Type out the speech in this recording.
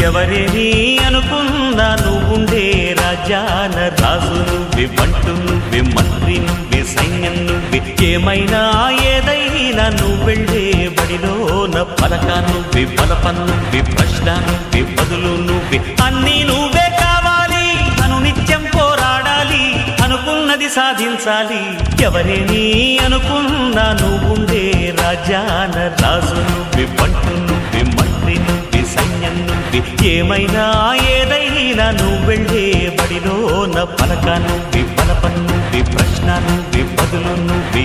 ఎవరేని అనుకున్నా నువ్వుండే రాజాన రాజు నువ్వే, బంటు నువ్వే, మంత్రి నువ్వే, సైన్యం నువ్వే, ఏమైనా ఏదైనా నువ్వెళ్ళే బడిలోన పలక నువ్వే, బలపం నువ్వే, ప్రశ్న నువ్వే, బదులు నువ్వే, అన్నీ నువ్వే కావాలి. అనునిత్యం పోరాడాలి, అనుకున్నది సాధించాలి. ఎవరేని అనుకున్నా నువ్వుండే రాజాన రాజు నువ్వే, బంటు నువ్వే, మంత్రి నువ్వే, సైన్యం నువ్వే, ఏమైనా ఏదైనా నువ్వెళ్ళే బడిలోన పలక నువ్వే, బలపం నువ్వే, ప్రశ్న నువ్వే, బదులు నువ్వే.